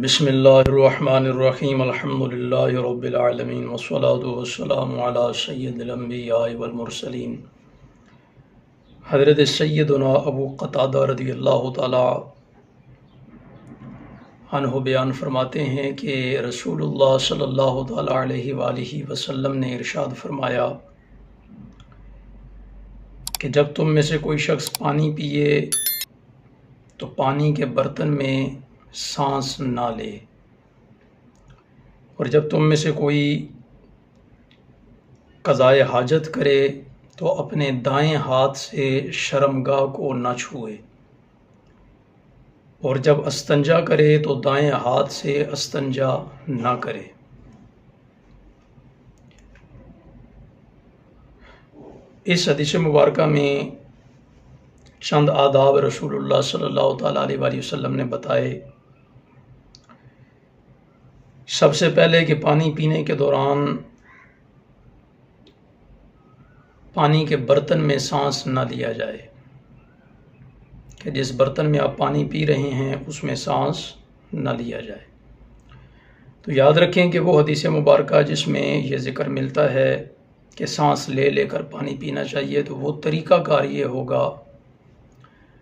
بسم اللہ الرحمن الرحیم الحمد للہ رب العالمین والصلاة والسلام علی سید الانبیاء والمرسلین حضرت سیدنا ابو قتادہ رضی اللہ تعالی عنہ بیان فرماتے ہیں کہ رسول اللہ صلی اللہ تعالی علیہ وآلہ وسلم نے ارشاد فرمایا کہ جب تم میں سے کوئی شخص پانی پیے تو پانی کے برتن میں سانس نہ لے، اور جب تم میں سے کوئی قضائے حاجت کرے تو اپنے دائیں ہاتھ سے شرمگاہ کو نہ چھوئے، اور جب استنجا کرے تو دائیں ہاتھ سے استنجا نہ کرے۔ اس حدیث مبارکہ میں چند آداب رسول اللہ صلی اللہ تعالیٰ علیہ وآلہ وسلم نے بتائے۔ سب سے پہلے کہ پانی پینے کے دوران پانی کے برتن میں سانس نہ لیا جائے، کہ جس برتن میں آپ پانی پی رہے ہیں اس میں سانس نہ لیا جائے۔ تو یاد رکھیں کہ وہ حدیث مبارکہ جس میں یہ ذکر ملتا ہے کہ سانس لے لے کر پانی پینا چاہیے، تو وہ طریقہ کار یہ ہوگا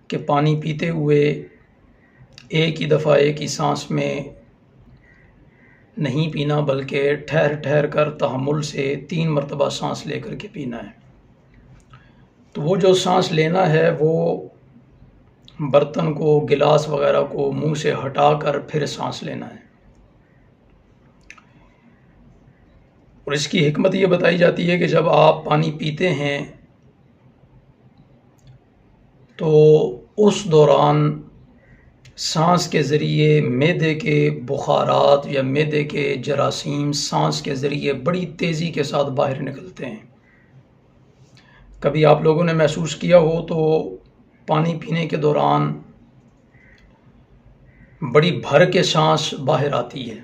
کہ پانی پیتے ہوئے ایک ہی دفعہ ایک ہی سانس میں نہیں پینا، بلکہ ٹھہر ٹھہر کر تحمل سے 3 مرتبہ سانس لے کر کے پینا ہے۔ تو وہ جو سانس لینا ہے وہ برتن کو، گلاس وغیرہ کو منہ سے ہٹا کر پھر سانس لینا ہے۔ اور اس کی حکمت یہ بتائی جاتی ہے کہ جب آپ پانی پیتے ہیں تو اس دوران سانس کے ذریعے معدے کے بخارات یا معدے کے جراثیم سانس کے ذریعے بڑی تیزی کے ساتھ باہر نکلتے ہیں۔ کبھی آپ لوگوں نے محسوس کیا ہو تو پانی پینے کے دوران بڑی بھر کے سانس باہر آتی ہے،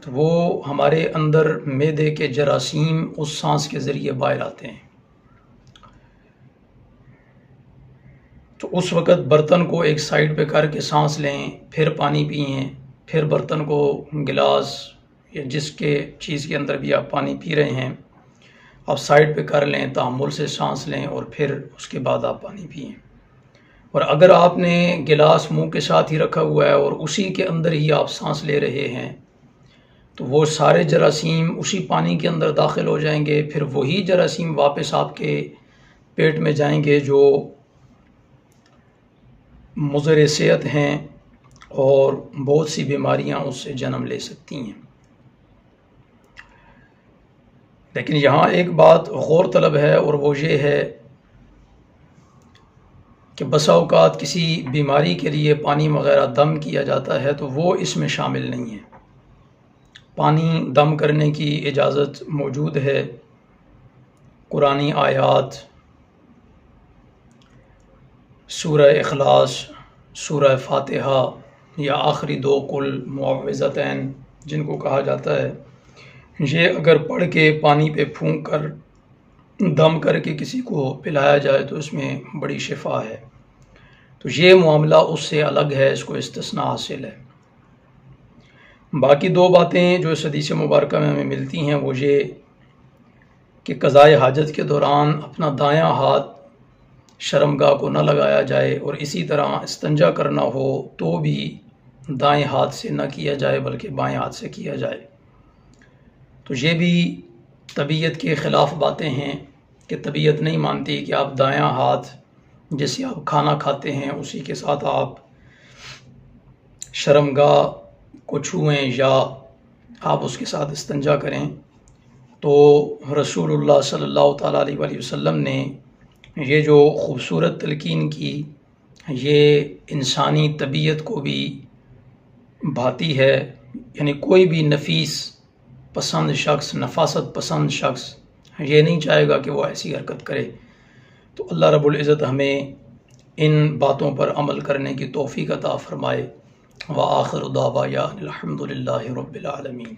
تو وہ ہمارے اندر معدے کے جراثیم اس سانس کے ذریعے باہر آتے ہیں۔ تو اس وقت برتن کو ایک سائیڈ پہ کر کے سانس لیں، پھر پانی پئیں، پھر برتن کو، گلاس یا جس کے چیز کے اندر بھی آپ پانی پی رہے ہیں آپ سائیڈ پہ کر لیں، تحمل سے سانس لیں، اور پھر اس کے بعد آپ پانی پئیں۔ اور اگر آپ نے گلاس منہ کے ساتھ ہی رکھا ہوا ہے اور اسی کے اندر ہی آپ سانس لے رہے ہیں تو وہ سارے جراثیم اسی پانی کے اندر داخل ہو جائیں گے، پھر وہی جراثیم واپس آپ کے پیٹ میں جائیں گے جو مضر صحت ہیں، اور بہت سی بیماریاں اس سے جنم لے سکتی ہیں۔ لیکن یہاں ایک بات غور طلب ہے، اور وہ یہ ہے کہ بسا اوقات کسی بیماری کے لیے پانی وغیرہ دم کیا جاتا ہے تو وہ اس میں شامل نہیں ہے۔ پانی دم کرنے کی اجازت موجود ہے، قرآنی آیات، سورہ اخلاص، سورہ فاتحہ یا آخری 2 قل معوذتین جن کو کہا جاتا ہے، یہ اگر پڑھ کے پانی پہ پھونک کر دم کر کے کسی کو پلایا جائے تو اس میں بڑی شفا ہے۔ تو یہ معاملہ اس سے الگ ہے، اس کو استثناء حاصل ہے۔ باقی 2 باتیں جو اس حدیث مبارکہ میں ہمیں ملتی ہیں وہ یہ کہ قضائے حاجت کے دوران اپنا دایاں ہاتھ شرمگاہ کو نہ لگایا جائے، اور اسی طرح استنجا کرنا ہو تو بھی دائیں ہاتھ سے نہ کیا جائے بلکہ بائیں ہاتھ سے کیا جائے۔ تو یہ بھی طبیعت کے خلاف باتیں ہیں کہ طبیعت نہیں مانتی کہ آپ دایاں ہاتھ جس سے آپ کھانا کھاتے ہیں اسی کے ساتھ آپ شرمگاہ کو چھوئیں یا آپ اس کے ساتھ استنجا کریں۔ تو رسول اللہ صلی اللہ تعالیٰ علیہ وآلہ وسلم نے یہ جو خوبصورت تلقین کی، یہ انسانی طبیعت کو بھی بھاتی ہے، یعنی کوئی بھی نفیس پسند شخص، نفاست پسند شخص یہ نہیں چاہے گا کہ وہ ایسی حرکت کرے۔ تو اللہ رب العزت ہمیں ان باتوں پر عمل کرنے کی توفیق عطا فرمائے۔ وآخر دعوانا الحمد للہ رب العالمین۔